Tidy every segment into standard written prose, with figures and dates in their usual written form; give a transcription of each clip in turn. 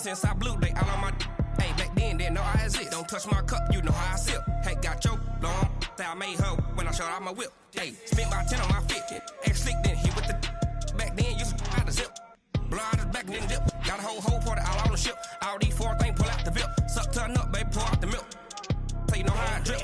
since I blew, they all on my. Hey, back then, didn't know I exist. Don't touch my cup, you know how I sip. Hey, got your long. Say I made her when I showed out my whip. Hey, spent about 10 on my fit. Ex-slick, then hit with the. Back then, used to out the zip. Blow out his back and then dip. Got a whole party all on the ship. All these 4 things, pull out the VIP. Suck, turn up, baby, pour out the milk. So you know how I drip.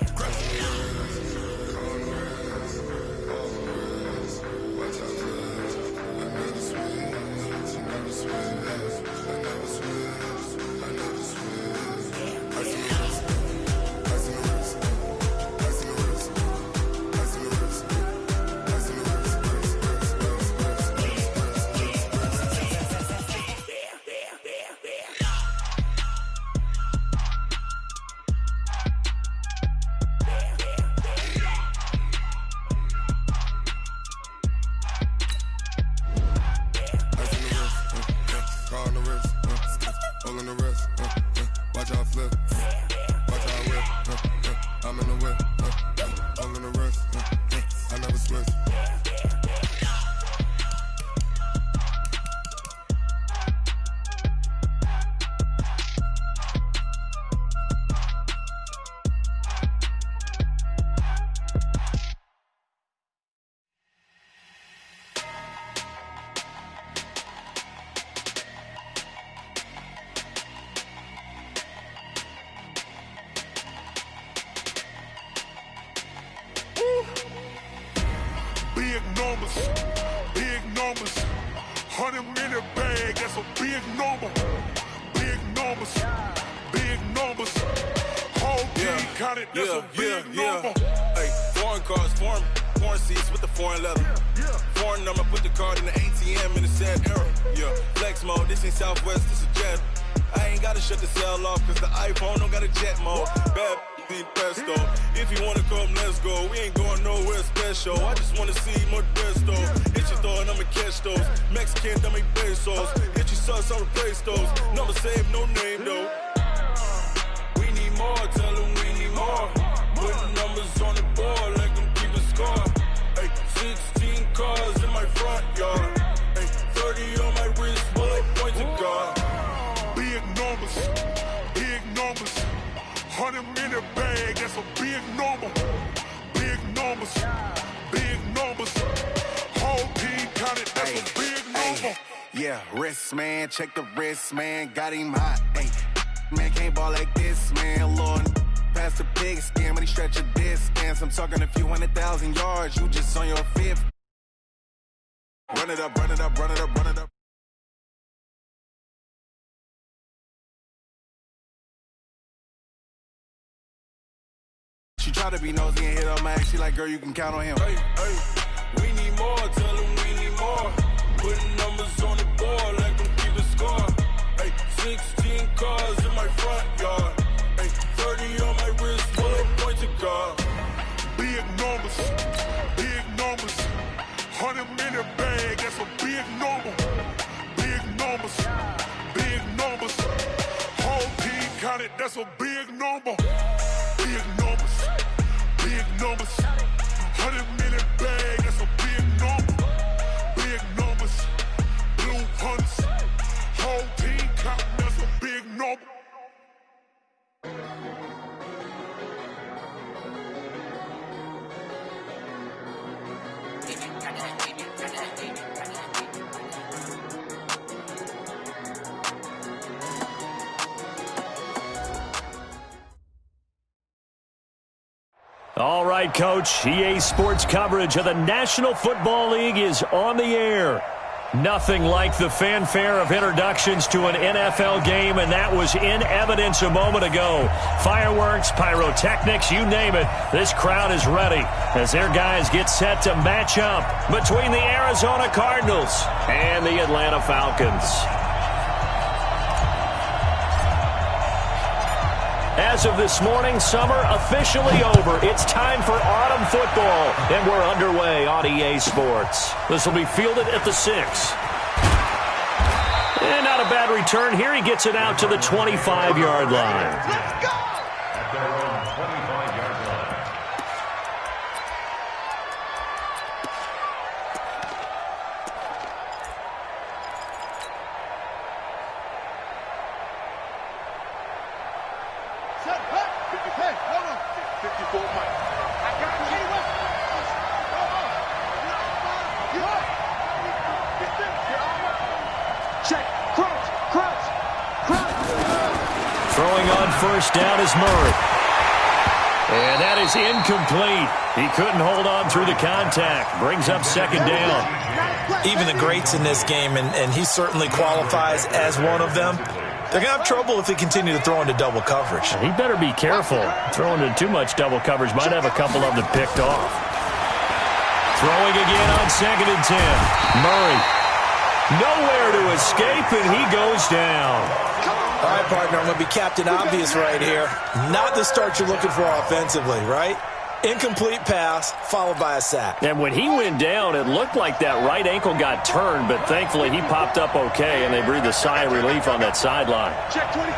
Big numbers, 100-minute bag, that's a big number. Big numbers, whole team counted, that's a big number. Hey, foreign cars, foreign seats with the foreign leather. Foreign number, put the card in the ATM in the sad era. Yeah, flex mode, this ain't Southwest, this is jet. I ain't gotta shut the cell off, cause the iPhone don't got a jet mode. Bad pesto. If you wanna come, let's go. We ain't going nowhere special. I just wanna see more Modesto. Hit your thought, I'ma catch those. Mexican, dame pesos. Hit your sus, I'll replace those. Number save, no name though. We need more, tell them we need more. Putting numbers on the board, like them keep a score. Hey, 16 cars in my front yard. Hey, 30 on my wrist, bullet point to God. Big numbers, 100-minute bag, that's a big number. Big numbers, whole team counted, that's a big number. Yeah, wrist man, check the wrist man, got him hot. Ay, man can't ball like this, man. Lord, past the pig skin when he stretch a distance. I'm talking a few 100,000 yards, you just on your fifth. Run it up. She try to be nosy and hit on my ex. She like, girl, you can count on him. Hey, we need more, tell them we need more. Putting numbers on the board, like them keep a score. Hey, 16 cars in my front yard. Hey, 30 on my wrist, bullet point to God. Big numbers, 100-minute bag, that's a big number. Big numbers, whole team counted, that's a big number. Big numbers, 100-minute bag, that's a big number. Big numbers, blue hunts, whole team counting, that's a big number. All right, Coach. EA Sports coverage of the National Football League is on the air. Nothing like the fanfare of introductions to an NFL game, and that was in evidence a moment ago. Fireworks, pyrotechnics, you name it. This crowd is ready as their guys get set to match up between the Arizona Cardinals and the Atlanta Falcons. As of this morning, summer officially over. It's time for autumn football, and we're underway on EA Sports. This will be fielded at the 6. And not a bad return here. He gets it out to the 25-yard line. Let's go! At their own 25-yard line. 54 Mike. I got you. Check. Crunch. Throwing on first down is Murray. And that is incomplete. He couldn't hold on through the contact. Brings up second down. Even the greats in this game, and he certainly qualifies as one of them, they're going to have trouble if they continue to throw into double coverage. He better be careful. Throwing into too much double coverage might have a couple of them picked off. Throwing again on 2nd and 10. Murray. Nowhere to escape, and he goes down. All right, partner, I'm going to be Captain Obvious right here. Not the start you're looking for offensively, right? Incomplete pass, followed by a sack. And when he went down, it looked like that right ankle got turned, but thankfully he popped up okay, and they breathed a sigh of relief on that sideline. Check 26.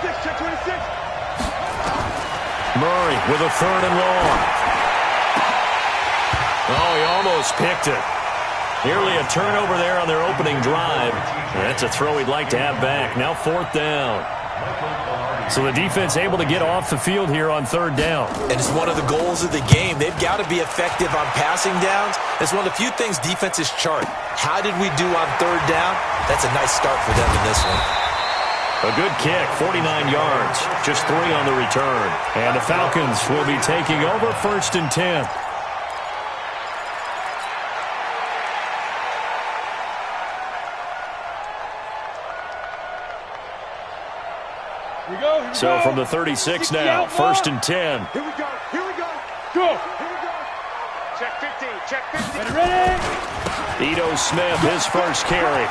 Murray with a 3rd and long. Oh, he almost picked it. Nearly a turnover there on their opening drive. That's a throw he'd like to have back. Now 4th down. So the defense able to get off the field here on 3rd down. And it's one of the goals of the game. They've got to be effective on passing downs. It's one of the few things defenses chart. How did we do on 3rd down? That's a nice start for them in this one. A good kick, 49 yards, just 3 on the return. And the Falcons will be taking over 1st and 10. So from the 36 now, 1st and 10. Here we go. Go. Check 15. Ready? Ito Smith, his first carry.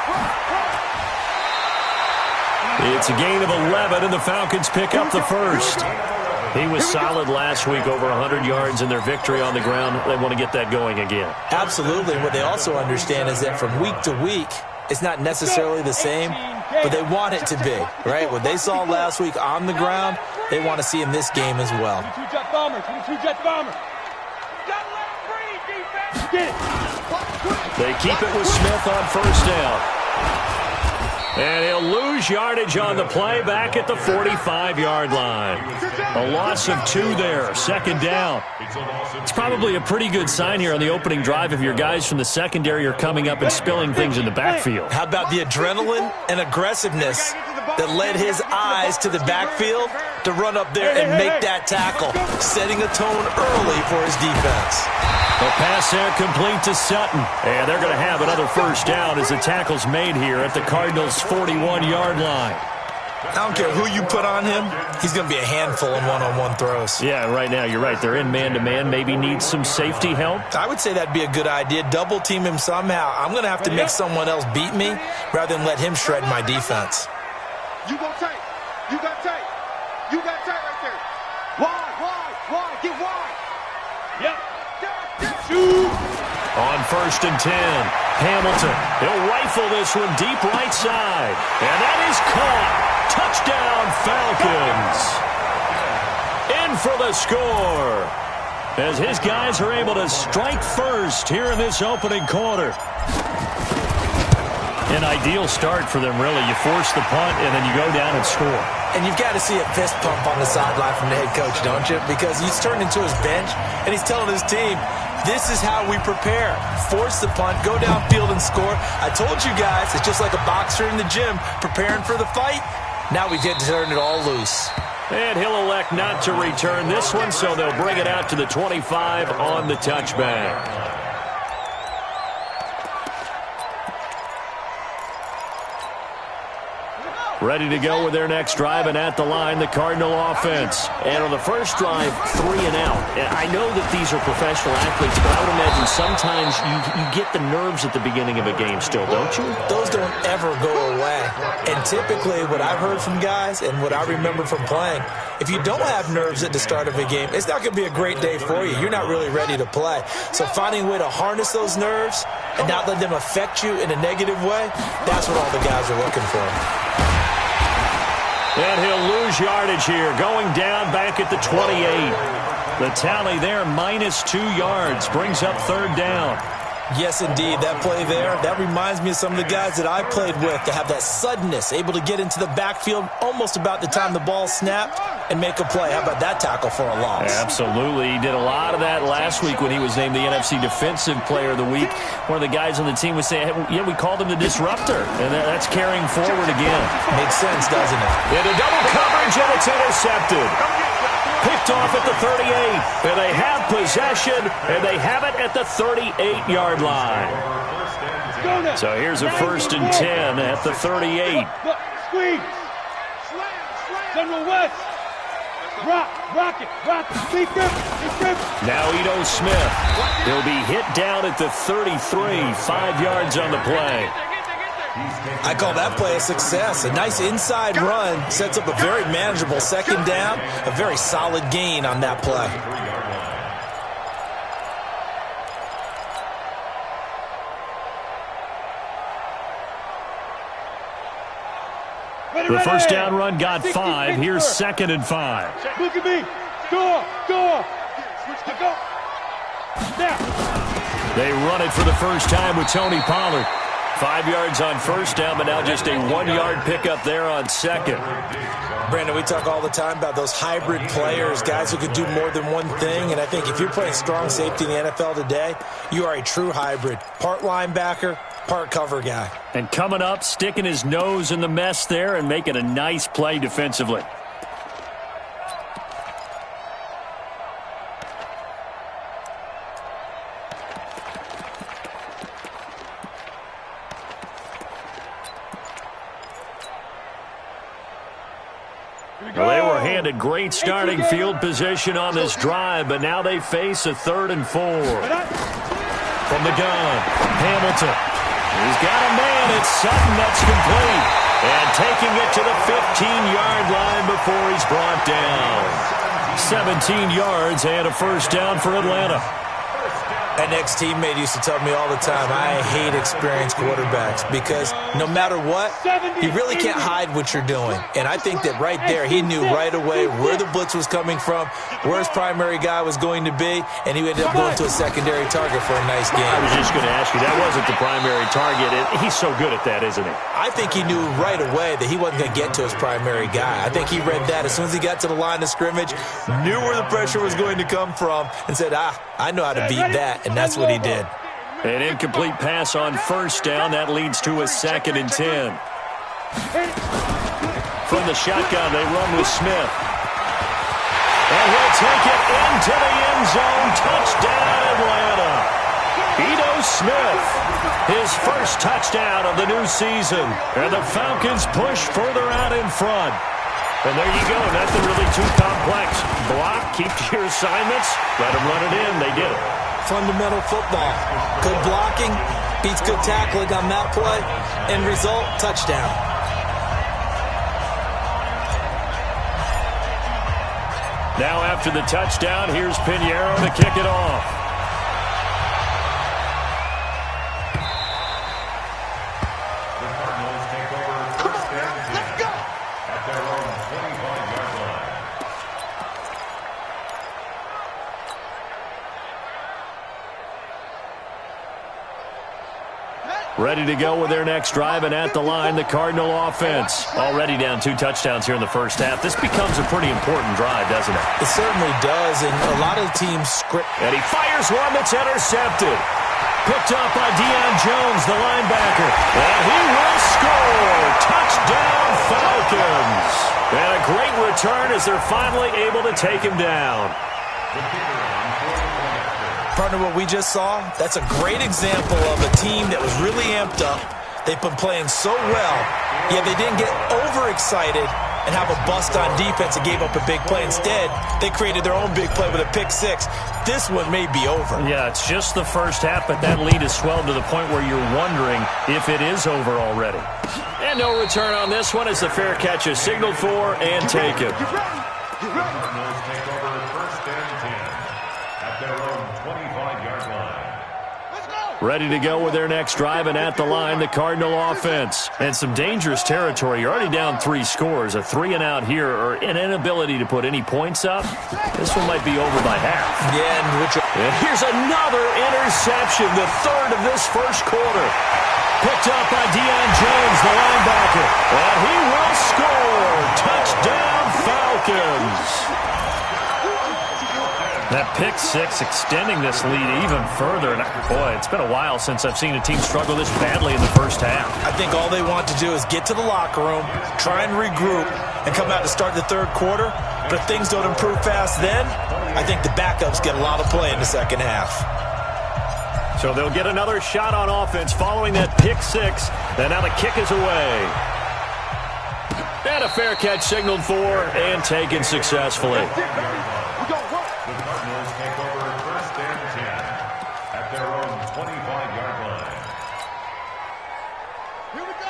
It's a gain of 11, and the Falcons pick up the first. He was solid last week, over 100 yards in their victory on the ground. They want to get that going again. Absolutely. What they also understand is that from week to week, it's not necessarily the same, but they want it to be, right? What they saw last week on the ground, they want to see in this game as well. 22 jet bomber. They keep it with Smith on 1st down. And he'll lose yardage on the play back at the 45-yard line. A loss of 2 there, 2nd down. It's probably a pretty good sign here on the opening drive if your guys from the secondary are coming up and spilling things in the backfield. How about the adrenaline and aggressiveness that led his eyes to the backfield to run up there and make that tackle, setting a tone early for his defense. The pass there complete to Sutton. And they're going to have another 1st down as the tackle's made here at the Cardinals' 41-yard line. I don't care who you put on him, he's going to be a handful in one-on-one throws. Yeah, right now you're right. They're in man-to-man. Maybe need some safety help. I would say that'd be a good idea. Double team him somehow. I'm going to have to make someone else beat me rather than let him shred my defense. You go tight. You got tight. Right there. Wide. Get wide. Yep. On 1st and 10, Hamilton. He'll rifle this one deep right side. And that is caught. Touchdown, Falcons. In for the score. As his guys are able to strike first here in this opening quarter. An ideal start for them, really. You force the punt, and then you go down and score. And you've got to see a fist pump on the sideline from the head coach, don't you? Because he's turned into his bench, and he's telling his team, this is how we prepare. Force the punt, go downfield and score. I told you guys, it's just like a boxer in the gym preparing for the fight. Now we get to turn it all loose. And he'll elect not to return this one, so they'll bring it out to the 25 on the touchback. Ready to go with their next drive, and at the line, the Cardinal offense. And on the first drive, 3 and out. And I know that these are professional athletes, but I would imagine sometimes you get the nerves at the beginning of a game still, don't you? Those don't ever go away. And typically what I've heard from guys and what I remember from playing, if you don't have nerves at the start of a game, it's not going to be a great day for you. You're not really ready to play. So finding a way to harness those nerves and not let them affect you in a negative way, that's what all the guys are looking for. And he'll lose yardage here, going down back at the 28. The tally there, -2 yards, brings up 3rd down. Yes, indeed. That play there, that reminds me of some of the guys that I played with to have that suddenness, able to get into the backfield almost about the time the ball snapped. and make a play. How about that tackle for a loss? Absolutely. He did a lot of that last week when he was named the NFC Defensive Player of the Week. One of the guys on the team was saying, yeah, we called him the disruptor, and that's carrying forward again. Makes sense, doesn't it? Into double coverage, and it's intercepted. Picked off at the 38, and they have possession, and they have it at the 38-yard line. So here's a 1st and 10 at the 38. Squeeze. General West. Rock it. Beat them. Now Ito Smith. He'll be hit down at the 33, 5 yards on the play. I call that play a success. A nice inside run sets up a very manageable second down. A very solid gain on that play. The first down run got 5. Here's 2nd and 5. Look at me. Go. They run it for the first time with Tony Pollard. 5 yards on first down, but now just a 1-yard pickup there on 2nd. Brandon, we talk all the time about those hybrid players, guys who could do more than one thing. And I think if you're playing strong safety in the NFL today, you are a true hybrid. Part linebacker, part cover guy. And coming up, sticking his nose in the mess there and making a nice play defensively. Well, they were handed great starting field position on this drive, but now they face a 3rd and 4. From the gun, Hamilton. He's got a man. It's Sutton that's complete. And taking it to the 15-yard line before he's brought down. 17 yards and a first down for Atlanta. An ex-teammate used to tell me all the time, I hate experienced quarterbacks because no matter what, you really can't hide what you're doing. And I think that right there, he knew right away where the blitz was coming from, where his primary guy was going to be, and he ended up going to a secondary target for a nice game. I was just going to ask you, that wasn't the primary target. He's so good at that, isn't he? I think he knew right away that he wasn't going to get to his primary guy. I think he read that as soon as he got to the line of scrimmage, knew where the pressure was going to come from, and said, I know how to beat that. And that's what he did. An incomplete pass on first down. That leads to a 2nd and 10. From the shotgun, they run with Smith. And he'll take it into the end zone. Touchdown, Atlanta. Ito Smith, his first touchdown of the new season. And the Falcons push further out in front. And there you go. Nothing really too complex. Block, keep to your assignments, let them run it in. They did it. Fundamental football. Good blocking beats good tackling on that play. End result, touchdown. Now after the touchdown, here's Pinheiro to kick it off. Ready to go with their next drive, and at the line, the Cardinal offense. Already down 2 touchdowns here in the first half. This becomes a pretty important drive, doesn't it? It certainly does, and a lot of teams script. And he fires one that's intercepted. Picked up by Deion Jones, the linebacker. And he will score. Touchdown, Falcons. And a great return as they're finally able to take him down. Partner, what we just saw, that's a great example of a team that was really amped up. They've been playing so well, yet they didn't get overexcited and have a bust on defense and gave up a big play. Instead, they created their own big play with a pick six. This one may be over. Yeah, it's just the first half, but that lead has swelled to the point where you're wondering if it is over already. And no return on this one as the fair catch is signaled for and taken. Ready to go with their next drive, and at the line, the Cardinal offense. And some dangerous territory. You're already down 3 scores. A 3-and-out here, or an inability to put any points up. This one might be over by half. Yeah, and here's another interception, the third of this first quarter. Picked up by Deion Jones, the linebacker. And he will score. Touchdown, Falcons. That pick six extending this lead even further. And boy, it's been a while since I've seen a team struggle this badly in the first half. I think all they want to do is get to the locker room, try and regroup, and come out to start the third quarter. But if things don't improve fast then, I think the backups get a lot of play in the second half. So they'll get another shot on offense following that pick six. And now the kick is away. And a fair catch signaled for and taken successfully.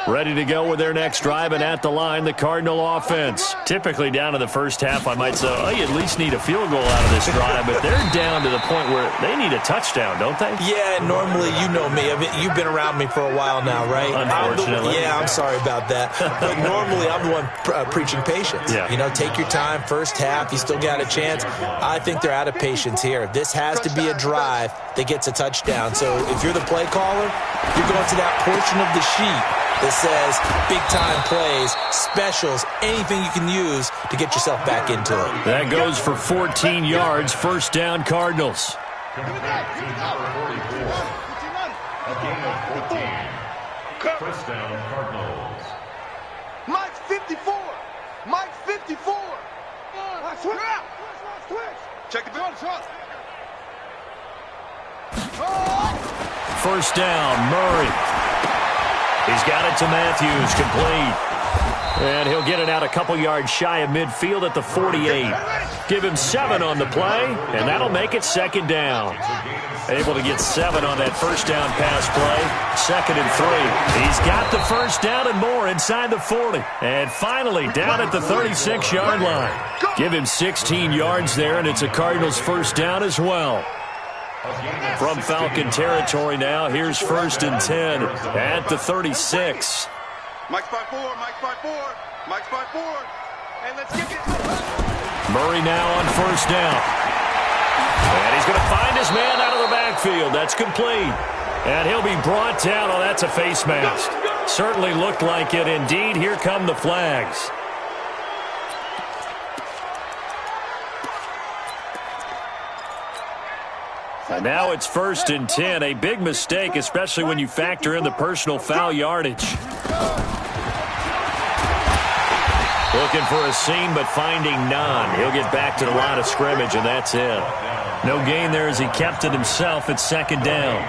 Ready to go with their next drive, and at the line, the Cardinal offense. Typically down to the first half, I might say, oh, you at least need a field goal out of this drive, but they're down to the point where they need a touchdown, don't they? Yeah, normally, you know me. You've been around me for a while now, right? Unfortunately. I'm sorry about that. But normally, I'm the one preaching patience. Yeah. You know, take your time, first half, you still got a chance. I think they're out of patience here. This has to be a drive that gets a touchdown. So if you're the play caller, you're going to that portion of the sheet that says big-time plays, specials, anything you can use to get yourself back into it. That goes for 14 yards, first down Cardinals. A gain of 14. First down Cardinals. Mike's 54. Mike's 54. Check the bill. First down, Murray. He's got it to Matthews, complete. And he'll get it out a couple yards shy of midfield at the 48. Give him 7 on the play, and that'll make it second down. Able to get 7 on that first down pass play. 2nd and 3. He's got the first down and more inside the 40. And finally, down at the 36-yard line. Give him 16 yards there, and it's a Cardinals first down as well. From Falcon territory now, here's 1st and 10 at the 36. Mike's by 4, Mike's by 4, Mike's by 4, and let's kick it. Murray now on first down. And he's going to find his man out of the backfield. That's complete. And he'll be brought down. Oh, that's a face mask. Certainly looked like it. Indeed, here come the flags. And now it's 1st and 10. A big mistake, especially when you factor in the personal foul yardage. Looking for a seam, but finding none. He'll get back to the line of scrimmage, and that's it. No gain there as he kept it himself at 2nd down.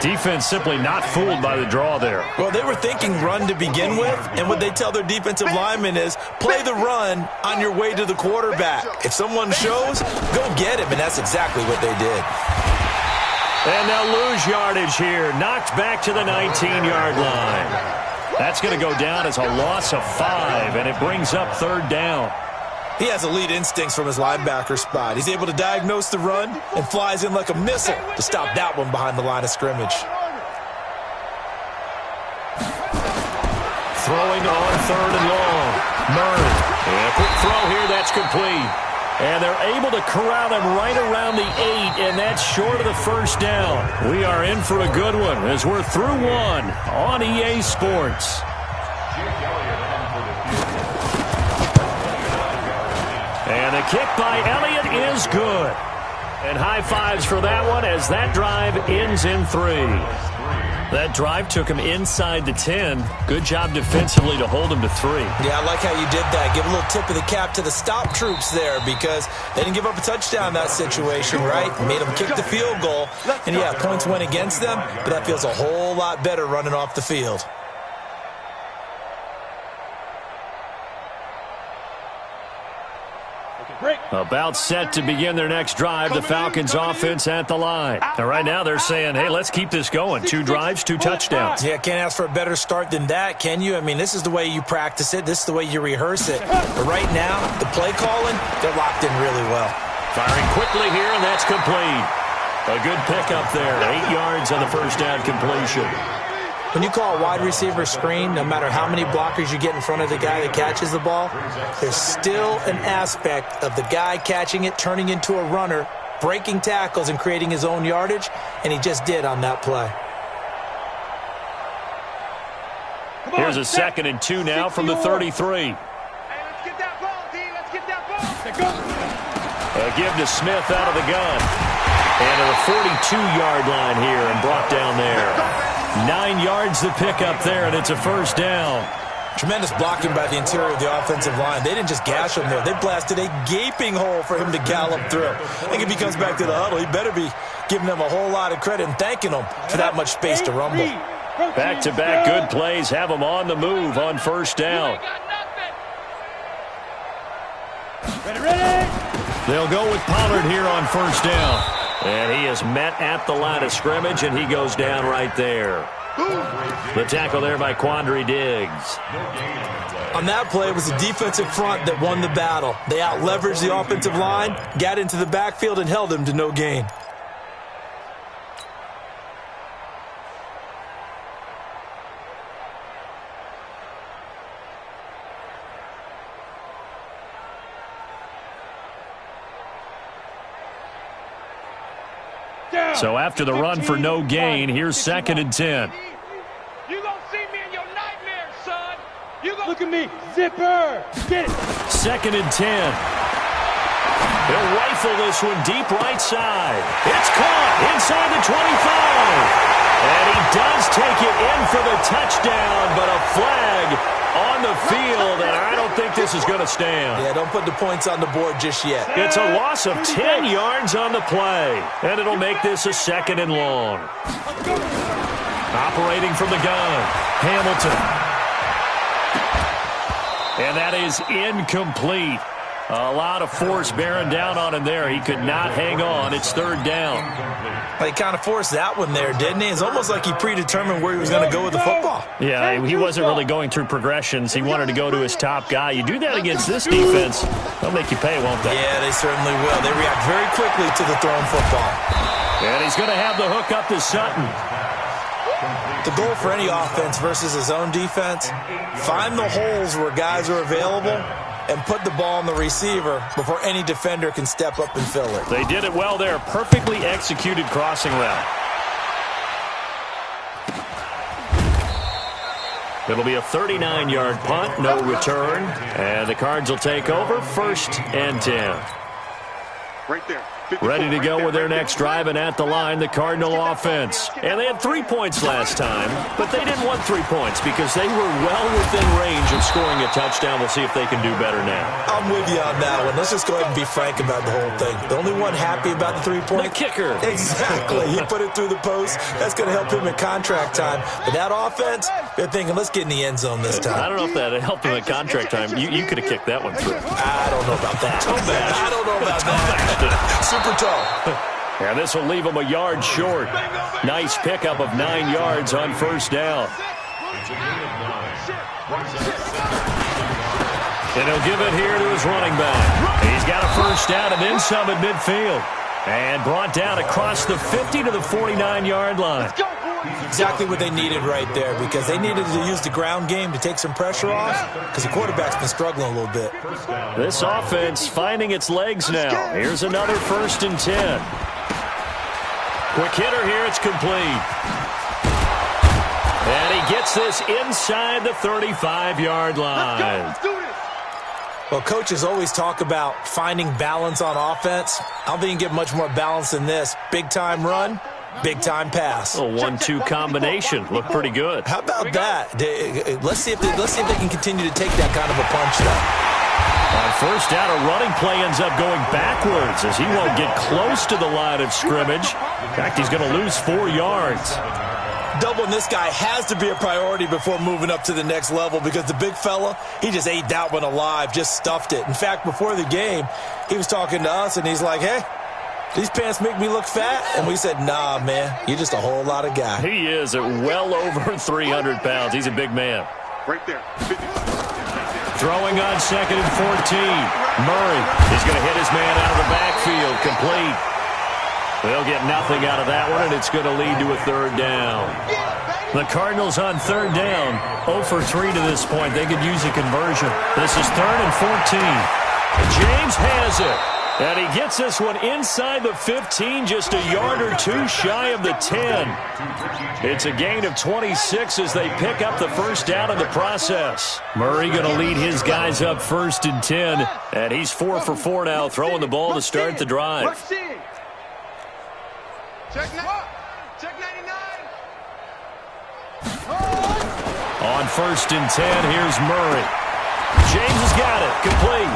Defense simply not fooled by the draw there. Well, they were thinking run to begin with, and what they tell their defensive linemen is play the run on your way to the quarterback. If someone shows, go get him, and that's exactly what they did. And they'll lose yardage here. Knocked back to the 19-yard line. That's going to go down as a loss of 5, and it brings up 3rd down. He has elite instincts from his linebacker spot. He's able to diagnose the run and flies in like a missile to stop that one behind the line of scrimmage. Throwing on 3rd and long. Murray. And a quick throw here. That's complete. And they're able to corral him right around the 8, and that's short of the first down. We are in for a good one as we're through 1 on EA Sports. And the kick by Elliott is good. And high fives for that one as that drive ends in 3. That drive took him inside the 10. Good job defensively to hold him to 3. Yeah, I like how you did that. Give a little tip of the cap to the stop troops there because they didn't give up a touchdown in that situation, right? Made them kick the field goal. And, yeah, points went against them, but that feels a whole lot better running off the field. About set to begin their next drive, the Falcons offense at the line. And right now they're saying, hey, let's keep this going. 2 drives, 2 touchdowns. Yeah, can't ask for a better start than that, can you? I mean, this is the way you practice it. This is the way you rehearse it. But right now, the play calling, they're locked in really well. Firing quickly here, and that's complete. A good pickup there. 8 yards on the first down completion. When you call a wide receiver screen, no matter how many blockers you get in front of the guy that catches the ball, there's still an aspect of the guy catching it, turning into a runner, breaking tackles and creating his own yardage, and he just did on that play. Here's a 2nd and 2 now from the 33. Hey, let's get that ball, D. Let's get that ball. A give to Smith out of the gun. And to the 42-yard line here and brought down there. 9 yards to pick up there, and it's a first down. Tremendous blocking by the interior of the offensive line. They didn't just gash him there. They blasted a gaping hole for him to gallop through. I think if he comes back to the huddle, he better be giving them a whole lot of credit and thanking them for that much space to rumble. Back-to-back good plays have them on the move on first down. They'll go with Pollard here on first down. And he is met at the line of scrimmage, and he goes down right there. The tackle there by Quandre Diggs. On that play, it was the defensive front that won the battle. They out-leveraged the offensive line, got into the backfield, and held him to no gain. So after the run for no gain, here's 2nd and 10. You gonna see me in your nightmares, son. You gonna Look at me. Zipper. Get it. 2nd and 10. He'll rifle this one deep right side. It's caught inside the 25. And he does take it in for the touchdown, but a flag on the field, and I don't think this is going to stand. Yeah, don't put the points on the board just yet. It's a loss of 10 yards on the play, and it'll make this a 2nd and long. Operating from the gun, Hamilton. And that is incomplete. A lot of force bearing down on him there. He could not hang on. It's 3rd down. He kind of forced that one there, didn't he? It's almost like he predetermined where he was going to go with the football. Yeah, he wasn't really going through progressions. He wanted to go to his top guy. You do that against this defense, they'll make you pay, won't they? Yeah, they certainly will. They react very quickly to the thrown football. And he's going to have the hook up to Sutton. The goal for any offense versus his own defense, find the holes where guys are available and put the ball on the receiver before any defender can step up and fill it. They did it well there. Perfectly executed crossing route. It'll be a 39-yard punt, no return. And the Cards will take over 1st and 10. right there. Ready to go with their next drive, and at the line, the Cardinal offense. And they had 3 points last time, but they didn't want 3 points because they were well within range of scoring a touchdown. We'll see if they can do better now. I'm with you on that one. Let's just go ahead and be frank about the whole thing. The only one happy about the 3 points? The kicker. Exactly. He put it through the post. That's going to help him in contract time. But that offense, they're thinking, let's get in the end zone this time. I don't know if that helped him at contract time. You could have kicked that one through. I don't know about that. I don't know about that. Super tall. And this will leave him a yard short. Nice pickup of 9 yards on first down. And he'll give it here to his running back. He's got a first down and then some at midfield. And brought down across the 50 to the 49-yard line. Exactly what they needed right there, because they needed to use the ground game to take some pressure off, because the quarterback's been struggling a little bit. This offense finding its legs now. Here's another 1st and 10. Quick hitter here, it's complete. And he gets this inside the 35-yard line. Well, coaches always talk about finding balance on offense. I don't think you can get much more balance than this. Big-time run, big-time pass. A 1-2 combination. Looked pretty good. How about that? Let's see if they can continue to take that kind of a punch now. On first down, a running play ends up going backwards as he won't get close to the line of scrimmage. In fact, he's going to lose 4 yards. Doubling this guy has to be a priority before moving up to the next level, because the big fella, he just ate that one alive, just stuffed it. In fact, before the game, he was talking to us, and he's like, hey, these pants make me look fat? And we said, nah, man, you're just a whole lot of guy. He is at well over 300 pounds. He's a big man. Right there. Throwing on 2nd and 14. Murray is going to hit his man out of the backfield. Complete. They'll get nothing out of that one, and it's going to lead to a third down. The Cardinals on third down, 0 for 3 to this point. They could use a conversion. This is 3rd and 14. James has it. And he gets this one inside the 15, just a yard or two shy of the 10. It's a gain of 26 as they pick up the first down in the process. Murray going to lead his guys up 1st and 10. And he's 4 for 4 now, throwing the ball to start the drive. Check 99. On 1st and 10, here's Murray. James has got it, complete.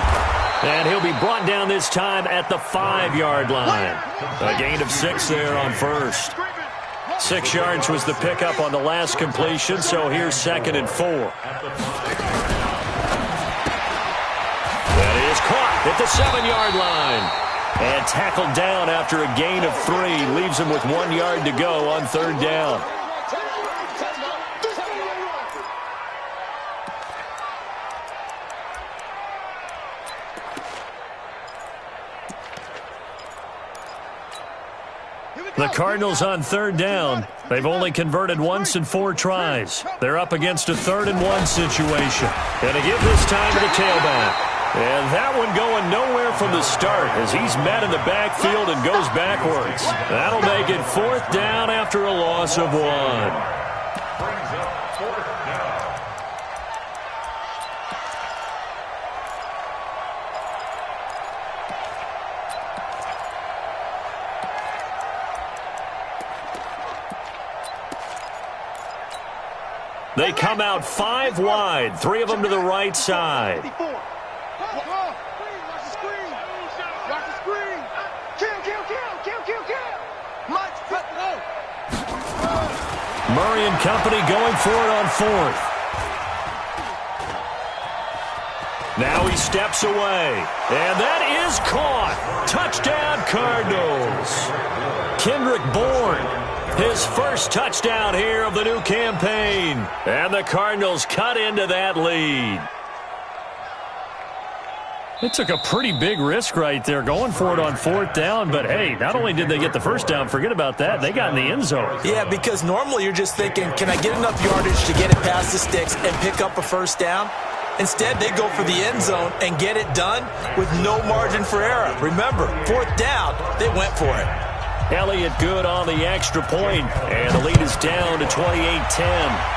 And he'll be brought down this time at the 5-yard line. A gain of 6 there on first. 6 yards was the pickup on the last completion, so here's 2nd and 4. That is caught at the 7-yard line. And tackled down after a gain of 3. Leaves him with 1 yard to go on 3rd down. The Cardinals on 3rd down. They've only converted once in 4 tries. They're up against a 3rd and 1 situation. Going to give this time to the tailback. And that one going nowhere from the start as he's met in the backfield and goes backwards. That'll make it 4th down after a loss of 1. Brings up 4th down. They come out 5 wide, 3 of them to the right side. Murray and company going for it on 4th. Now he steps away, and that is caught. Touchdown, Cardinals. Kendrick Bourne, his first touchdown here of the new campaign. And the Cardinals cut into that lead. It took a pretty big risk right there going for it on 4th down. But, hey, not only did they get the first down, forget about that, they got in the end zone. Yeah, because normally you're just thinking, can I get enough yardage to get it past the sticks and pick up a first down? Instead, they go for the end zone and get it done with no margin for error. Remember, 4th down, they went for it. Elliott good on the extra point, and the lead is down to 28-10.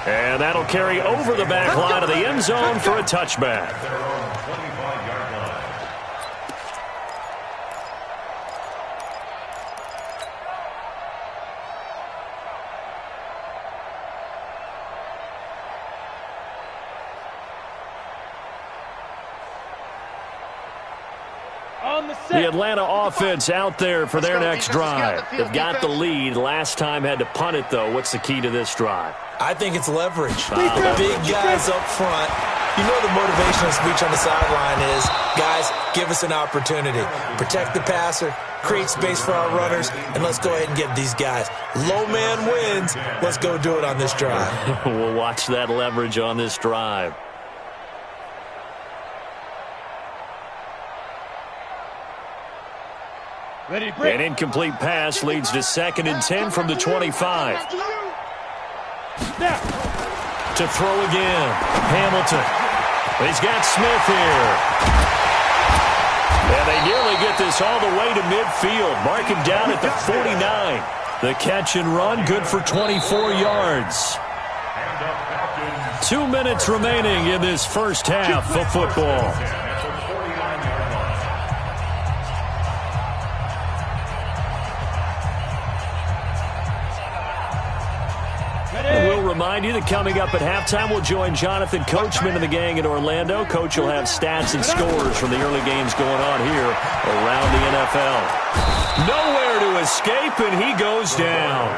And that'll carry over the back line of the end zone for a touchback. They're on the 25-yard line. The Atlanta offense out there for their next drive. They've got the lead. Last time had to punt it, though. What's the key to this drive? I think it's leverage. Big guys up front. You know the motivational speech on the sideline is, guys, give us an opportunity. Protect the passer, create space for our runners, and let's go ahead and get these guys. Low man wins. Let's go do it on this drive. We'll watch that leverage on this drive. An incomplete pass leads to 2nd and 10 from the 25. To throw again, Hamilton. He's got Smith here. And they nearly get this all the way to midfield. Mark him down at the 49. The catch and run, good for 24 yards. 2 minutes remaining in this first half of football. We'll remind you that coming up at halftime, we'll join Jonathan Coachman and the gang in Orlando. Coach will have stats and scores from the early games going on here around the NFL. Nowhere to escape, and he goes down.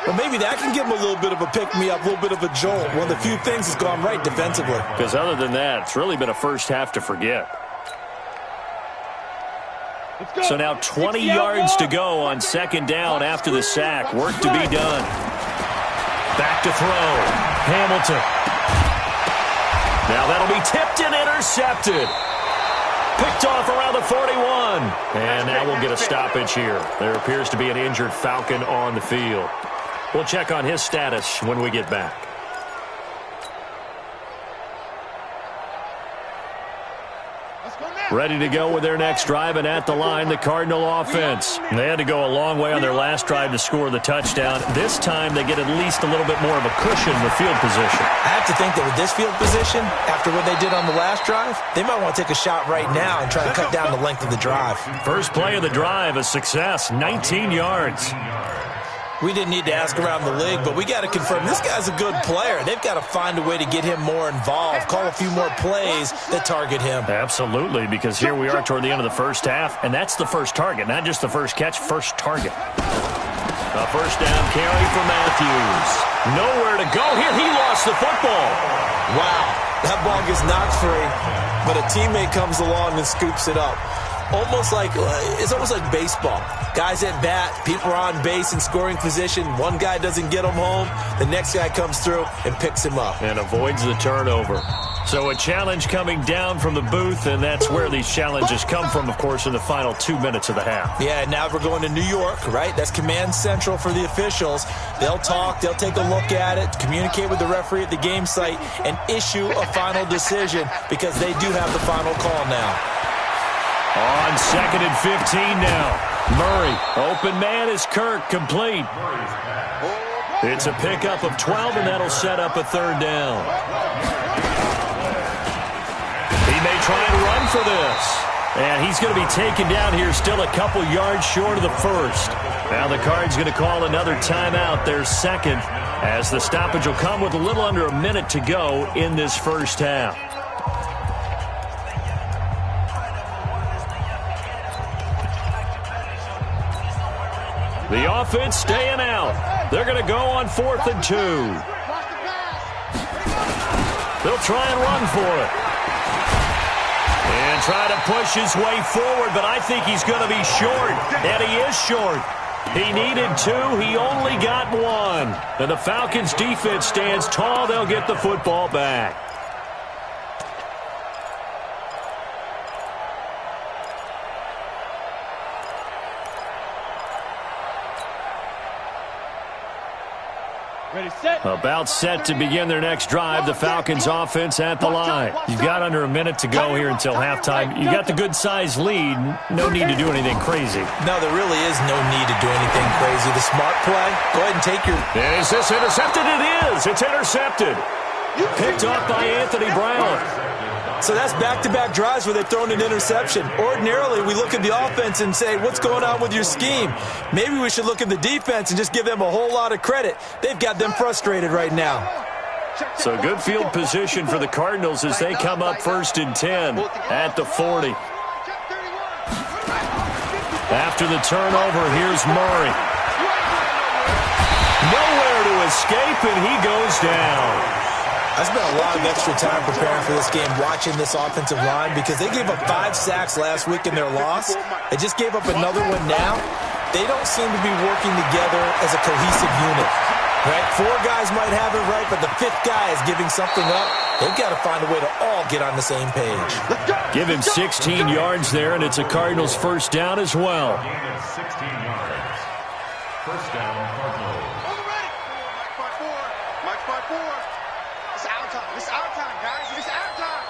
Well, maybe that can give him a little bit of a pick-me-up, a little bit of a jolt. One of the few things that's gone right defensively. Because other than that, it's really been a first half to forget. So now 20 yards to go on 2nd down after the sack. Work to be done. Back to throw. Hamilton. Now that'll be tipped and intercepted. Picked off around the 41. And now we'll get a stoppage here. There appears to be an injured Falcon on the field. We'll check on his status when we get back. Ready to go with their next drive, and at the line, the Cardinal offense. They had to go a long way on their last drive to score the touchdown. This time, they get at least a little bit more of a cushion with field position. I have to think that with this field position, after what they did on the last drive, they might want to take a shot right now and try to cut down the length of the drive. First play of the drive, a success, 19 yards. We didn't need to ask around the league, but we got to confirm this guy's a good player. They've got to find a way to get him more involved, call a few more plays that target him. Absolutely, because here we are toward the end of the first half, and that's the first target, not just the first catch, first target. A first down carry for Matthews. Nowhere to go here. He lost the football. Wow, that ball gets knocked free, but a teammate comes along and scoops it up. It's almost like baseball. Guys at bat, people are on base in scoring position. One guy doesn't get him home. The next guy comes through and picks him up. And avoids the turnover. So a challenge coming down from the booth, and that's where these challenges come from, of course, in the final 2 minutes of the half. Yeah, now we're going to New York, right? That's command central for the officials. They'll talk, they'll take a look at it, communicate with the referee at the game site, and issue a final decision because they do have the final call now. On 2nd and 15 now. Murray, open man is Kirk, complete. It's a pickup of 12, and that'll set up a third down. He may try and run for this. And he's going to be taken down here, still a couple yards short of the first. Now the Cards going to call another timeout, their second, as the stoppage will come with a little under a minute to go in this first half. The offense staying out. They're going to go on 4th and 2. They'll try and run for it. And try to push his way forward, but I think he's going to be short. And he is short. He needed 2. He only got 1. And the Falcons' defense stands tall. They'll get the football back. Ready, set. About set to begin their next drive. The Falcons offense at the line. You've got under a minute to go here until halftime. You got the good-sized lead. No need to do anything crazy. No, there really is no need to do anything crazy. The smart play, go ahead and take your... And is this intercepted? It is. It's intercepted. Picked off by Anthony Brown. So that's back-to-back drives where they've thrown an interception. Ordinarily, we look at the offense and say, what's going on with your scheme? Maybe we should look at the defense and just give them a whole lot of credit. They've got them frustrated right now. So good field position for the Cardinals as they come up 1st and 10 at the 40. After the turnover, here's Murray. Nowhere to escape, and he goes down. I spent a lot of extra time preparing for this game, watching this offensive line, because they gave up 5 sacks last week in their loss. They just gave up another one now. They don't seem to be working together as a cohesive unit. Right? 4 guys might have it right, but the 5th guy is giving something up. They've got to find a way to all get on the same page. Give him 16 yards there, and it's a Cardinals first down as well. 16 yards. First down, Cardinals. Mike 5-4. It's our time. It's our time, guys. It's our time.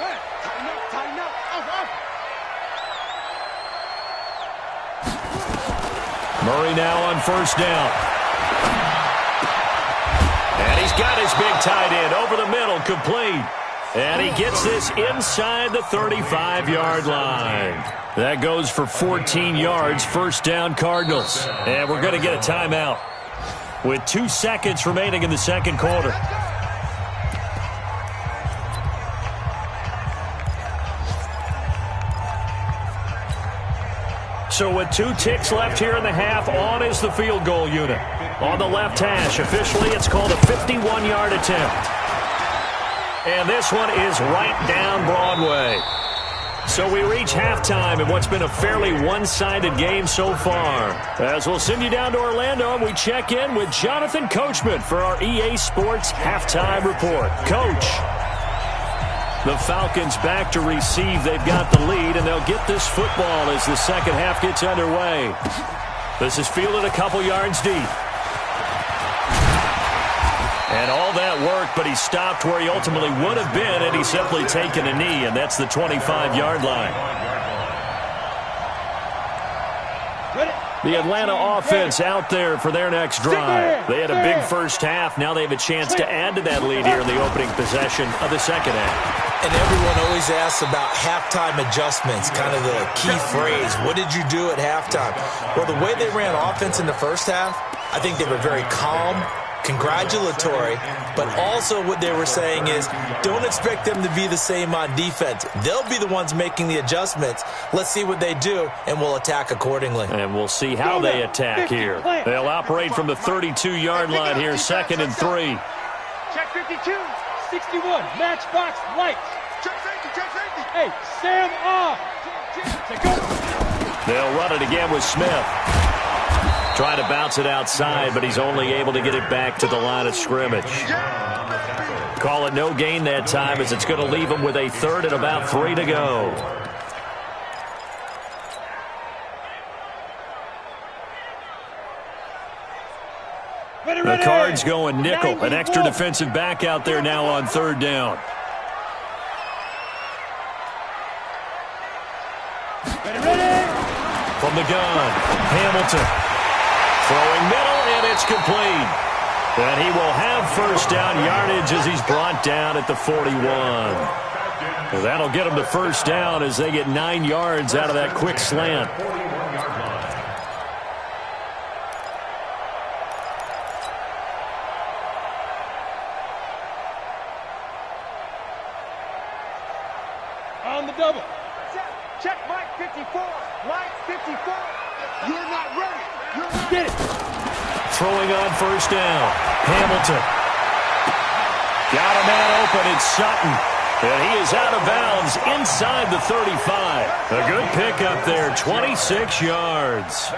Hey, tighten up, tighten up. Murray now on first down. And he's got his big tight end over the middle, complete. And he gets this inside the 35-yard line. That goes for 14 yards, first down Cardinals. And we're going to get a timeout with 2 seconds remaining in the second quarter. So with 2 ticks left here in the half, on is the field goal unit. On the left hash, officially it's called a 51-yard attempt. And this one is right down Broadway. So we reach halftime in what's been a fairly one-sided game so far. As we'll send you down to Orlando, and we check in with Jonathan Coachman for our EA Sports Halftime Report. Coach. The Falcons back to receive. They've got the lead, and they'll get this football as the second half gets underway. This is fielded a couple yards deep. And all that work, but he stopped where he ultimately would have been had he simply taken a knee, and that's the 25-yard line. The Atlanta offense out there for their next drive. They had a big first half. Now they have a chance to add to that lead here in the opening possession of the second half. And everyone always asks about halftime adjustments, kind of the key phrase. What did you do at halftime? Well, the way they ran offense in the first half, I think they were very calm, congratulatory, but also what they were saying is don't expect them to be the same on defense. They'll be the ones making the adjustments. Let's see what they do, and we'll attack accordingly. And we'll see how they attack here. They'll operate from the 32-yard line here, 2nd and 3. Check 52. 61, matchbox lights. Check safety. Hey, Sam off. They'll run it again with Smith. Trying to bounce it outside, but he's only able to get it back to the line of scrimmage. Call it no gain that time as it's going to leave him with a 3rd and about 3 to go. The Cards going nickel. An extra defensive back out there now on 3rd down. From the gun, Hamilton. Throwing middle, and it's complete. And he will have first down yardage as he's brought down at the 41. Well, that'll get him to first down as they get 9 yards out of that quick slant. On the double. Check Mike 54. Mike 54. You're not ready. You're not. Get it. Throwing on first down. Hamilton. Got a man open. It's Sutton. And he is out of bounds inside the 35. A good pickup there. 26 yards.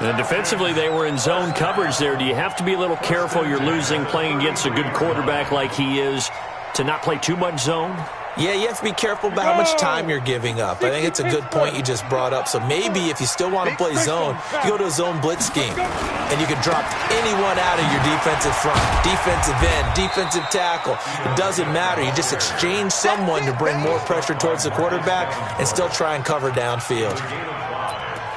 And defensively, they were in zone coverage there. Do you have to be a little careful? You're losing playing against a good quarterback like he is to not play too much zone? Yeah, you have to be careful about how much time you're giving up. I think it's a good point you just brought up. So maybe if you still want to play zone, you go to a zone blitz scheme. And you can drop anyone out of your defensive front, defensive end, defensive tackle. It doesn't matter. You just exchange someone to bring more pressure towards the quarterback and still try and cover downfield.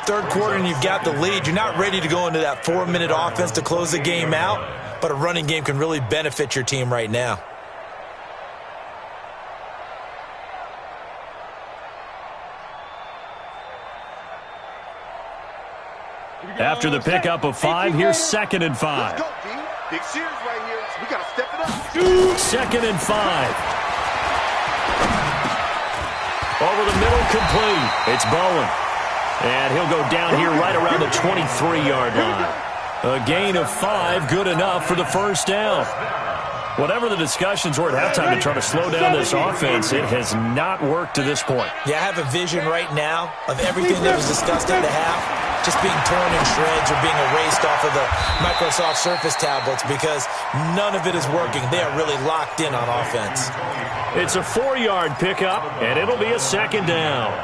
3rd quarter and you've got the lead. You're not ready to go into that 4-minute offense to close the game out, but a running game can really benefit your team right now. After the pickup of 5, here's 2nd and 5. Let's go, D. Big series right here. We got to step it up. 2nd and 5. Over the middle, complete. It's Bowen. And he'll go down here right around the 23-yard line. A gain of 5, good enough for the first down. Whatever the discussions were at halftime to try to slow down this offense, it has not worked to this point. Yeah, I have a vision right now of everything that was discussed at the half just being torn in shreds or being erased off of the Microsoft Surface tablets because none of it is working. They are really locked in on offense. It's a 4-yard pickup, and it'll be a 2nd down.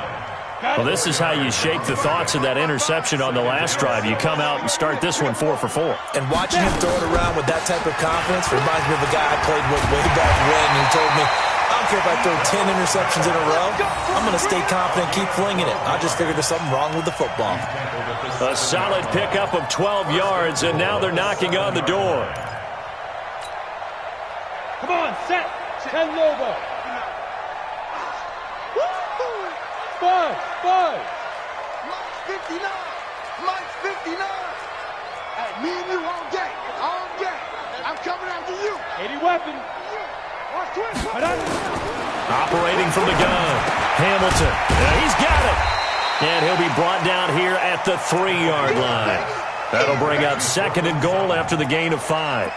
Well, this is how you shake the thoughts of that interception on the last drive. You come out and start this one 4 for 4. And watching him throw it around with that type of confidence reminds me of a guy I played with way back when who told me, I don't care if I throw 10 interceptions in a row. I'm going to stay confident, keep flinging it. I just figured there's something wrong with the football. A solid pickup of 12 yards, and now they're knocking on the door. Come on, set. 10 Lobo. 5. Mike's 59. Mike's 59. Hey, me and you all day. All day. I'm coming after you. 80 weapon. Operating from the gun. Hamilton. He's got it. And he'll be brought down here at the 3-yard line. That'll bring up 2nd and goal after the gain of 5.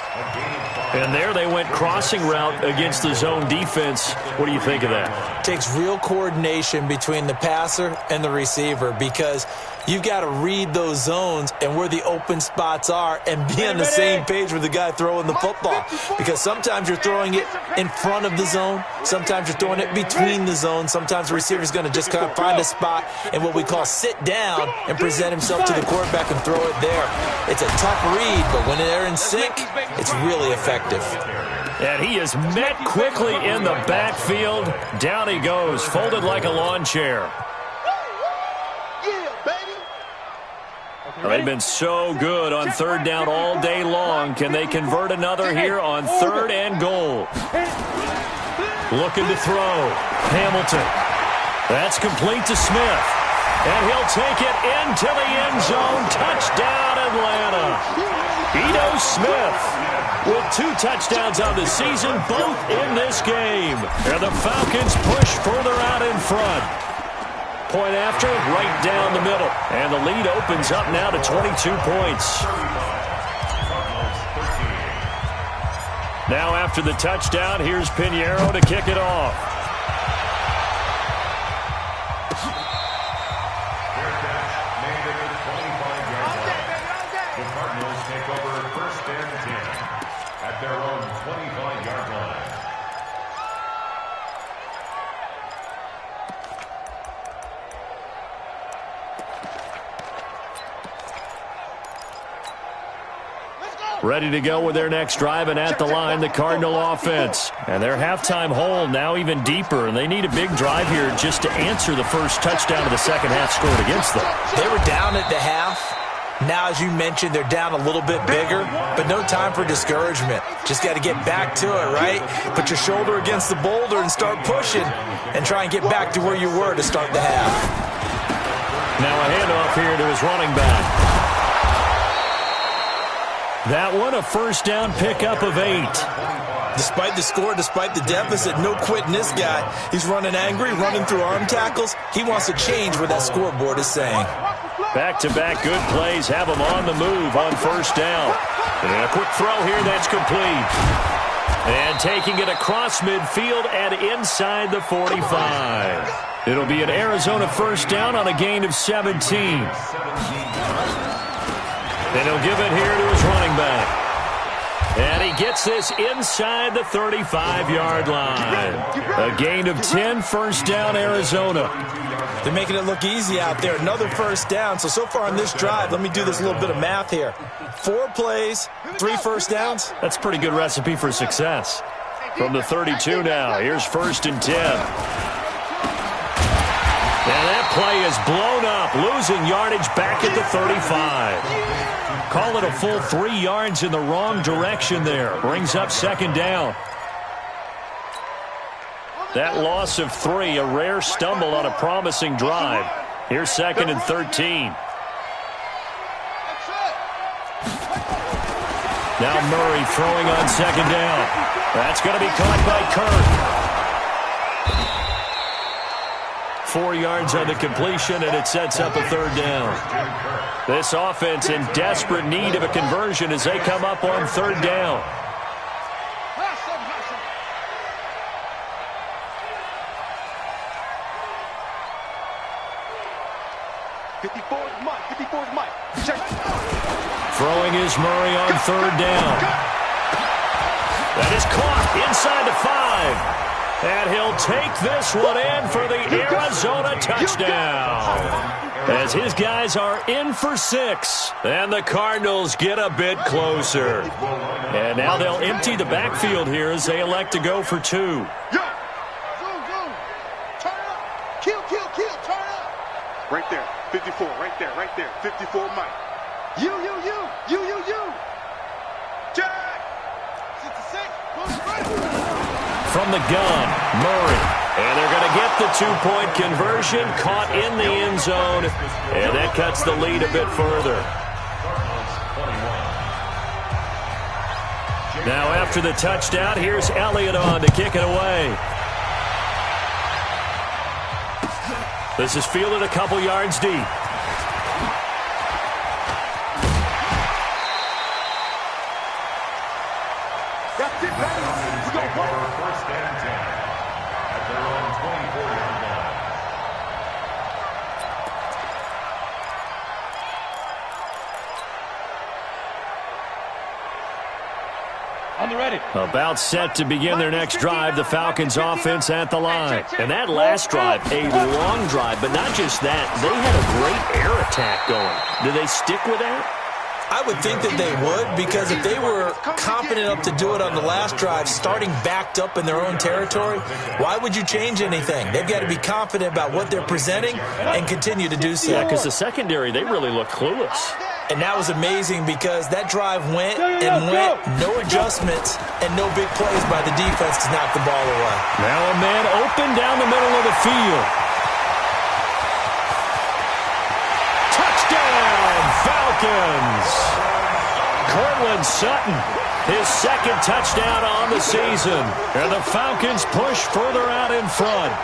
And there they went crossing route against the zone defense. What do you think of that? Takes real coordination between the passer and the receiver because You've got to read those zones and where the open spots are and be on the same page with the guy throwing the football. Because sometimes you're throwing it in front of the zone. Sometimes you're throwing it between the zones. Sometimes the receiver's going to just kind of find a spot and what we call sit down and present himself to the quarterback and throw it there. It's a tough read, but when they're in sync, it's really effective. And he is met quickly in the backfield. Down he goes, folded like a lawn chair. They've been so good on third down all day long. Can they convert another here on 3rd and goal? Looking to throw. Hamilton. That's complete to Smith. And he'll take it into the end zone. Touchdown, Atlanta. Ito Smith with 2 touchdowns on the season, both in this game. And the Falcons push further out in front. Point after, right down the middle. And the lead opens up now to 22 points. Now after the touchdown, here's Pinheiro to kick it off. The Cardinals take over 1st and 10 at their own 25-yard line. Ready to go with their next drive, and at the line, the Cardinal offense. And their halftime hole now even deeper, and they need a big drive here just to answer the first touchdown of the second half scored against them. They were down at the half. Now, as you mentioned, they're down a little bit bigger, but no time for discouragement. Just got to get back to it, right? Put your shoulder against the boulder and start pushing and try and get back to where you were to start the half. Now a handoff here to his running back. That one, a first down pickup of 8. Despite the score, despite the deficit, no quitting this guy. He's running angry, running through arm tackles. He wants to change what that scoreboard is saying. Back-to-back good plays have him on the move on first down. And a quick throw here that's complete. And taking it across midfield and inside the 45. It'll be an Arizona first down on a gain of 17. And he'll give it here to his running back. And he gets this inside the 35-yard line. A gain of 10, first down, Arizona. They're making it look easy out there. Another first down. So far on this drive, let me do this little bit of math here. 4 plays, 3 first downs. That's a pretty good recipe for success. From the 32 now, here's 1st and 10. And that play is blown up, losing yardage back at the 35. Call it a full 3 yards in the wrong direction there. Brings up 2nd down. That loss of 3, a rare stumble on a promising drive. Here's 2nd and 13. Now Murray throwing on 2nd down. That's going to be caught by Kirk. 4 yards on the completion, and it sets up a 3rd down. This offense in desperate need of a conversion as they come up on 3rd down. Throwing is Murray on 3rd down. That is caught inside the 5. And he'll take this one in for the Arizona touchdown. As his guys are in for 6. And the Cardinals get a bit closer. And now they'll empty the backfield here as they elect to go for 2. Turn up. Kill, turn up. Right there, 54, right there, 54 Mike. You. Jack. 66, from the gun, Murray. And they're going to get the 2-point conversion, caught in the end zone. And that cuts the lead a bit further. Now after the touchdown, here's Elliott on to kick it away. This is fielded a couple yards deep. That's it, baby. We're going to work. 1st and 10 at their own 24-yard On the ready. About set to begin their next drive, the Falcons offense at the line. And that last drive, a long drive, but not just that. They had a great air attack going. Do they stick with that? I would think that they would, because if they were confident enough to do it on the last drive, starting backed up in their own territory, why would you change anything? They've got to be confident about what they're presenting and continue to do so. Yeah, because the secondary, they really look clueless. And that was amazing because that drive went and went, no adjustments, and no big plays by the defense to knock the ball away. Now a man open down the middle of the field. Touchdown, Falcons! Cortland Sutton, his second touchdown on the season. And the Falcons push further out in front.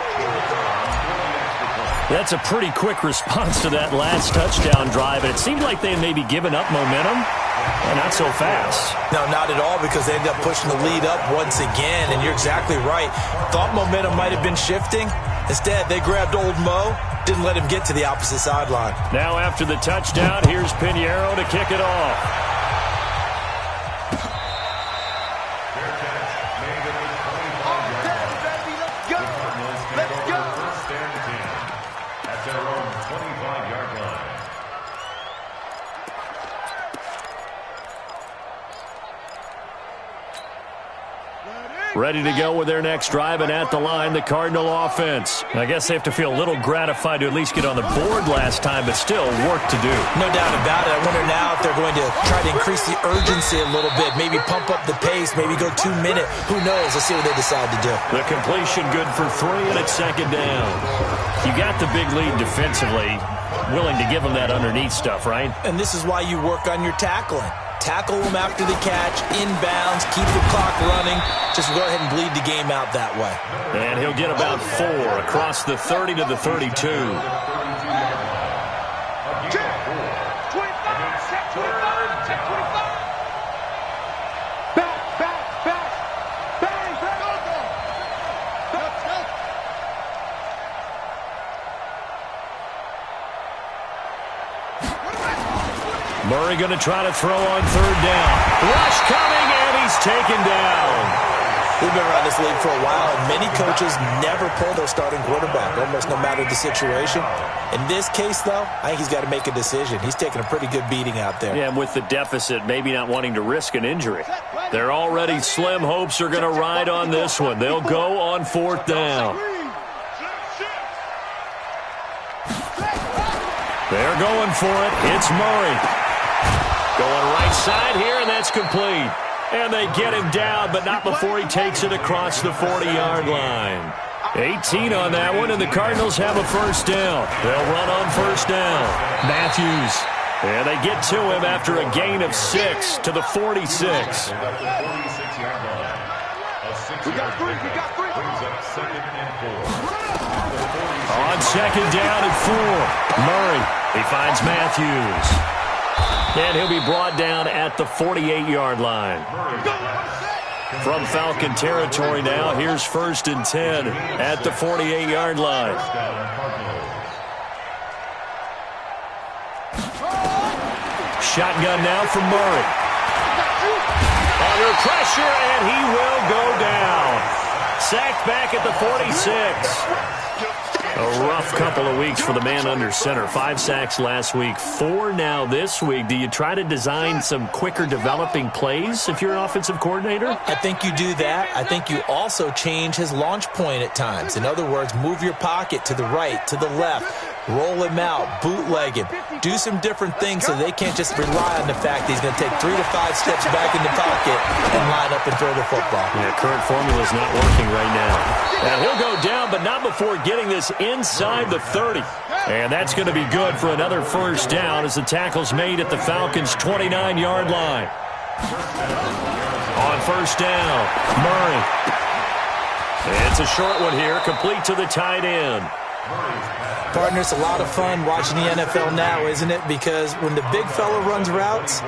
That's a pretty quick response to that last touchdown drive, and it seemed like they had maybe given up momentum. Well, not so fast. No, not at all, because they ended up pushing the lead up once again, and you're exactly right. Thought momentum might have been shifting. Instead, they grabbed old Mo, didn't let him get to the opposite sideline. Now after the touchdown, here's Pinheiro to kick it off. Ready to go with their next drive, and at the line, the Cardinal offense. I guess they have to feel a little gratified to at least get on the board last time, but still work to do. No doubt about it. I wonder now if they're going to try to increase the urgency a little bit, maybe pump up the pace, maybe go 2 minute. Who knows? Let's see what they decide to do. The completion good for 3, and it's second down. You got the big lead defensively, willing to give them that underneath stuff, right? And this is why you work on your tackling. Tackle them after the catch, inbounds, keep the clock running. Just go ahead and bleed the game out that way. And he'll get about 4 across the 30 to the 32. Murray going to try to throw on third down. Rush coming, and he's taken down. We've been around this league for a while, and many coaches never pull their starting quarterback, almost no matter the situation. In this case, though, I think he's got to make a decision. He's taking a pretty good beating out there. Yeah, and with the deficit, maybe not wanting to risk an injury. They're already slim hopes are going to ride on this one. They'll go on fourth down. They're going for it. It's Murray. Going right side here, and that's complete. And they get him down, but not before he takes it across the 40-yard line. 18 on that one, and the Cardinals have a first down. They'll run on first down. Matthews. And they get to him after a gain of 6 to the 46. We got 3. Brings up second and 4. On second down and 4. Murray. He finds Matthews. And he'll be brought down at the 48-yard line. From Falcon territory now, here's first and 10 at the 48-yard line. Shotgun now from Murray. Under pressure, and he will go down. Sacked back at the 46. A rough couple of weeks for the man under center. 5 sacks last week, 4 now this week. Do you try to design some quicker developing plays if you're an offensive coordinator? I think you do that. I think you also change his launch point at times. In other words, move your pocket to the right, to the left. Roll him out, bootleg him. Do some different things so they can't just rely on the fact that he's going to take 3 to 5 steps back in the pocket and line up and throw the football. Yeah, current formula is not working right now. Now he'll go down, but not before getting this inside the 30. And that's going to be good for another first down as the tackle's made at the Falcons' 29-yard line. On first down, Murray. It's a short one here, complete to the tight end. Partner, it's a lot of fun watching the NFL now, isn't it? Because when the big fella runs routes,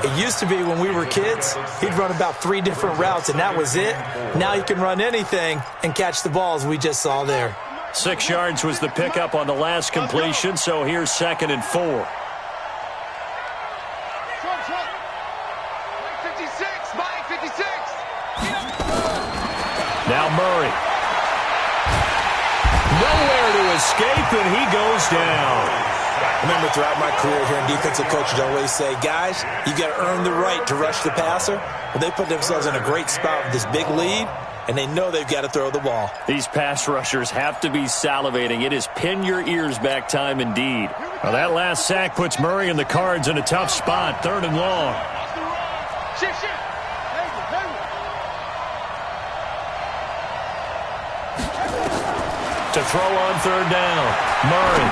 it used to be when we were kids, he'd run about 3 different routes, and that was it. Now he can run anything and catch the balls we just saw there. 6 yards was the pickup on the last completion, so here's second and 4. Mike 56. escape, and he goes down. Remember, throughout my career here in defensive coaches, I always say, guys, you've got to earn the right to rush the passer. Well, they put themselves in a great spot with this big lead, and they know they've got to throw the ball. These pass rushers have to be salivating. It is pin your ears back time indeed. Well, that last sack puts Murray and the Cards in a tough spot, 3rd and long. To throw on 3rd down, Murray.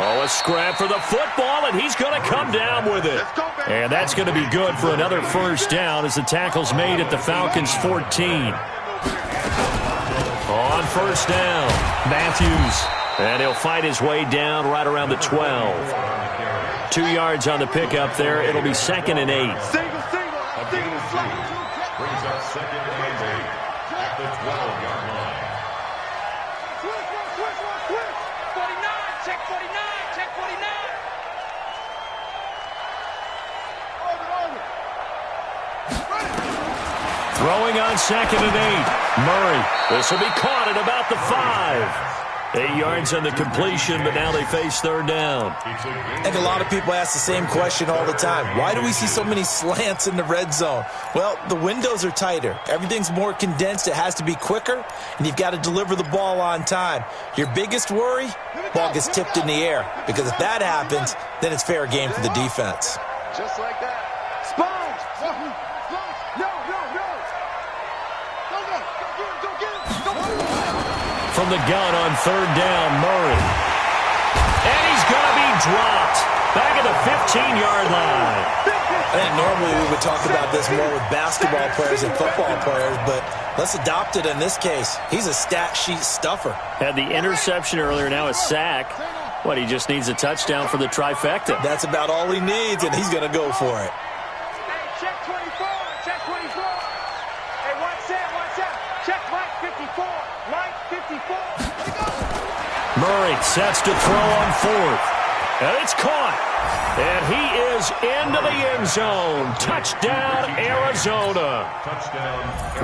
Oh, a scrap for the football, and he's going to come down with it. And that's going to be good for another 1st down as the tackle's made at the Falcons' 14. On 1st down, Matthews. And he'll fight his way down right around the 12. 2 yards on the pickup there. It'll be 2nd and 8. Brings up 2nd and 8 at the 12-yard line. 49, check 49, check 49. Throwing on 2nd and 8. Murray. This will be caught at about the 5. 8 yards on the completion, but now they face 3rd down. I think a lot of people ask the same question all the time. Why do we see so many slants in the red zone? Well, the windows are tighter. Everything's more condensed. It has to be quicker, and you've got to deliver the ball on time. Your biggest worry? Ball gets tipped in the air, because if that happens, then it's fair game for the defense. Just like that. Sponge! No! Don't get him! From the gun on 3rd down, Murray. And he's going to be dropped. Back at the 15-yard line. I think normally we would talk about this more with basketball players and football players, but let's adopt it in this case. He's a stat sheet stuffer. Had the interception earlier, now a sack. What, he just needs a touchdown for the trifecta. That's about all he needs, and he's going to go for it. Hey, check 24, check 24. Hey, watch out. Check Mike 54, Mike 54. Murray sets to throw on 4th. And it's caught. And he is into the end zone. Touchdown, Arizona.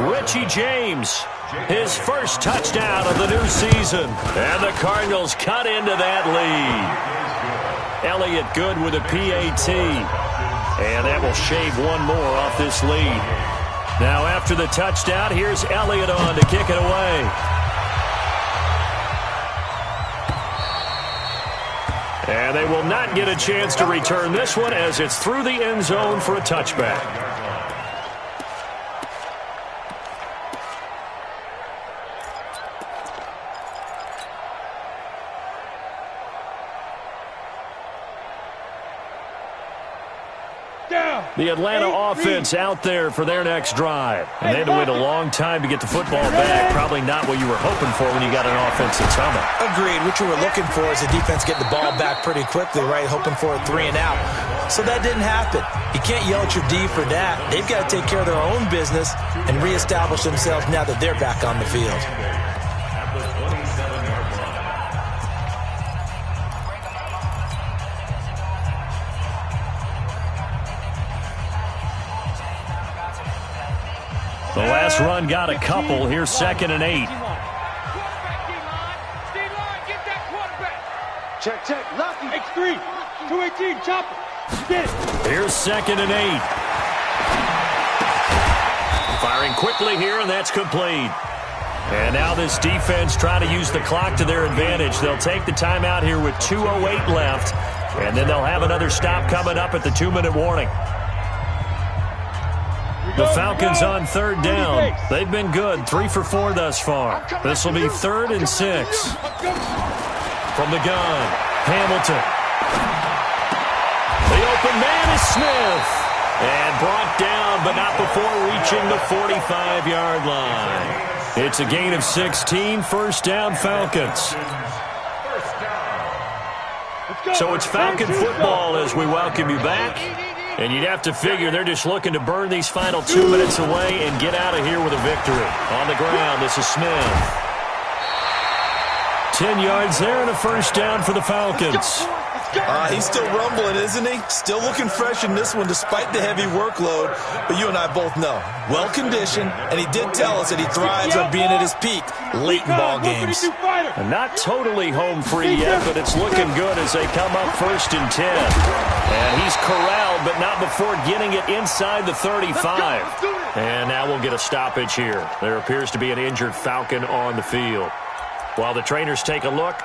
Richie James, his first touchdown of the new season. And the Cardinals cut into that lead. Elliott good with a PAT. And that will shave one more off this lead. Now after the touchdown, here's Elliott on to kick it away. And they will not get a chance to return this one as it's through the end zone for a touchback. The Atlanta offense out there for their next drive. And they had to wait a long time to get the football back. Probably not what you were hoping for when you got an offense that's humming. Agreed. What you were looking for is the defense getting the ball back pretty quickly, right? Hoping for a 3 and out. So that didn't happen. You can't yell at your D for that. They've got to take care of their own business and reestablish themselves now that they're back on the field. The last run got a couple. Here's 2nd and 8. Check. Lucky. X3. 218. Chopper. Get it. Here's 2nd and 8. Firing quickly here, and that's complete. And now this defense trying to use the clock to their advantage. They'll take the timeout here with 2:08 left, and then they'll have another stop coming up at the 2-minute warning. The Falcons on 3rd down. They've been good, 3 for 4 thus far. This will be 3rd and 6. From the gun, Hamilton. The open man is Smith. And brought down, but not before reaching the 45-yard line. It's a gain of 16, 1st down Falcons. So it's Falcon football as we welcome you back. And you'd have to figure they're just looking to burn these final 2 minutes away and get out of here with a victory. On the ground, this is Smith. 10 yards there and a first down for the Falcons. He's still rumbling, isn't he? Still looking fresh in this one despite the heavy workload. But you and I both know, well-conditioned, and he did tell us that he thrives on being at his peak late in ball games. And not totally home free yet, but it's looking good as they come up 1st and 10. And he's corralled, but not before getting it inside the 35. And now we'll get a stoppage here. There appears to be an injured Falcon on the field. While the trainers take a look,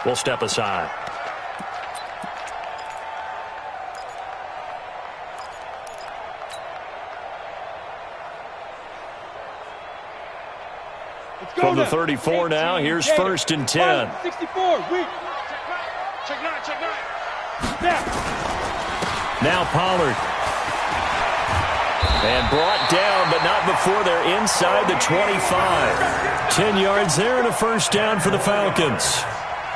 we'll step aside. From the 34 now, here's 1st and 10. 64, weak. Check 9, check 9. Snap. Now Pollard. And brought down, but not before they're inside the 25. 10 yards there and a first down for the Falcons.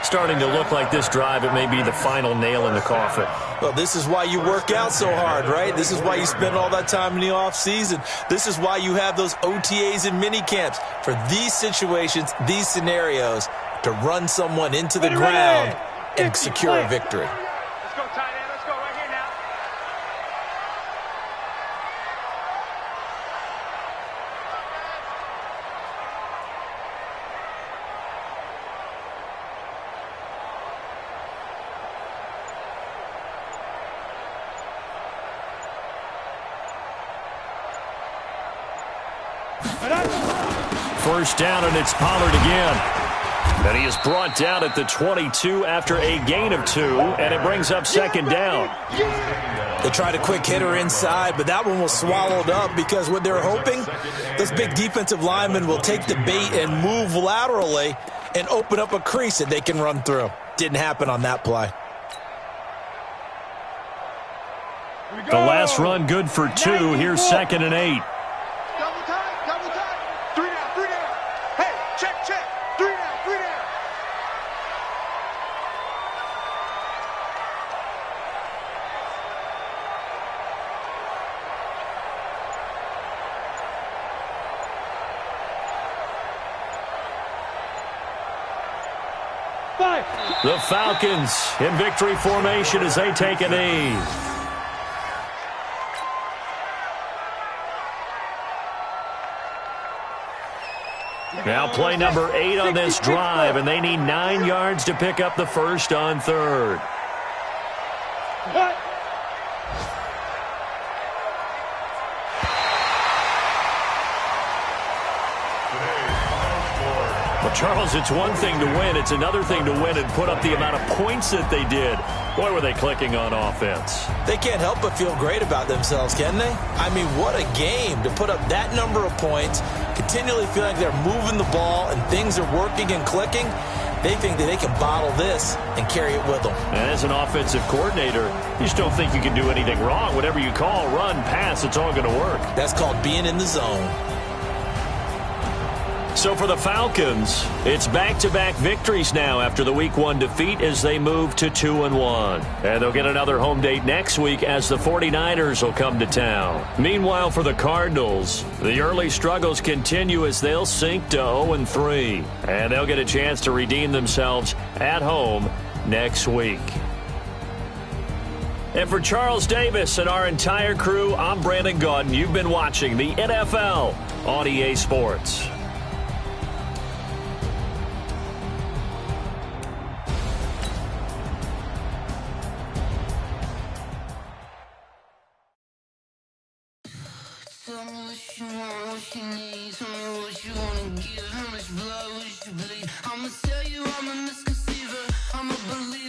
Starting to look like this drive, it may be the final nail in the coffin. Well, this is why you work out so hard, right? This is why you spend all that time in the offseason. This is why you have those OTAs and mini camps for these situations, these scenarios, to run someone into the ground and secure a victory. Let's go, tight end. Let's go right here now. First down, and it's Pollard again. And he is brought down at the 22 after a gain of 2, and it brings up 2nd down. They tried a quick hitter inside, but that one was swallowed up because what they're hoping, this big defensive lineman will take the bait and move laterally and open up a crease that they can run through. Didn't happen on that play. The last run good for 2. Here's 2nd and 8. Double time, double time. 3 down, 3 down. Hey, check, check. 3 down, 3 down. The Falcons in victory formation as they take a knee. Now play number 8 on this drive, and they need 9 yards to pick up the first on 3rd. Well, Charles, it's one thing to win. It's another thing to win and put up the amount of points that they did. Boy, were they clicking on offense. They can't help but feel great about themselves, can they? I mean, what a game to put up that number of points, continually feel like they're moving the ball and things are working and clicking. They think that they can bottle this and carry it with them. And as an offensive coordinator, you just don't think you can do anything wrong. Whatever you call, run, pass, it's all going to work. That's called being in the zone. So for the Falcons, it's back-to-back victories now after the Week 1 defeat as they move to 2-1. And they'll get another home date next week as the 49ers will come to town. Meanwhile, for the Cardinals, the early struggles continue as they'll sink to 0-3. And they'll get a chance to redeem themselves at home next week. And for Charles Davis and our entire crew, I'm Brandon Gaudin. You've been watching the NFL on EA Sports. Tell me what you want, what you need. Tell me what you wanna give. How much blood would you bleed? I'ma tell you I'm a misconceiver. I'm a believer.